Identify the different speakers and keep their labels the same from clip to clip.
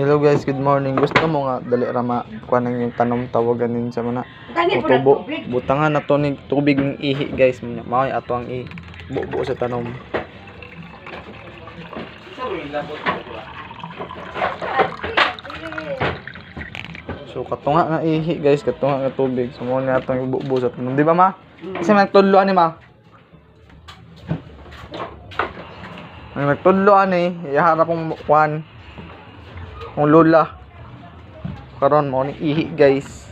Speaker 1: Hello guys, good morning. Gusto mo nga dali ra ma kuan ang yung tanom tawagan nin sa mana. Tubo. Butangan na to ning tubig ng ihi guys. Mao ato ang bubo sa tanom. So katunga nga ihi guys, katunga nga tubig. So mo ni atong bubo sa tanom, di ba ma? Kasi nagtudlo ani ma. Ang nagtudlo ani, iharap kong kuan. Ang lula karon mo ni ihi guys.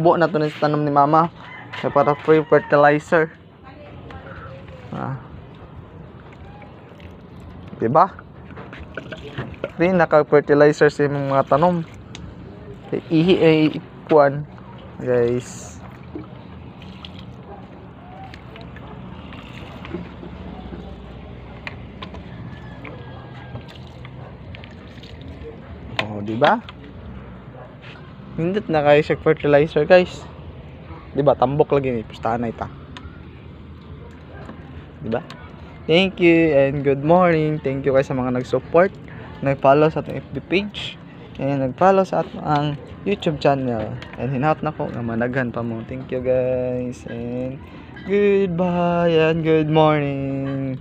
Speaker 1: Buo na to ni tanom ni mama kaya para free fertilizer. Diba? Free naka-fertilizer sa mga tanom. Ihi ay kuan guys. Oh, diba? Hindot na kayo sa fertilizer guys. Diba? Tambok lagi ni pustahan na ita. Diba? Thank you and good morning. Thank you guys sa mga nag-support, nag-follow sa ating FB page, and nag-follow sa ating YouTube channel. And hinaut na ko na managhan pa mo. Thank you guys and goodbye and good morning.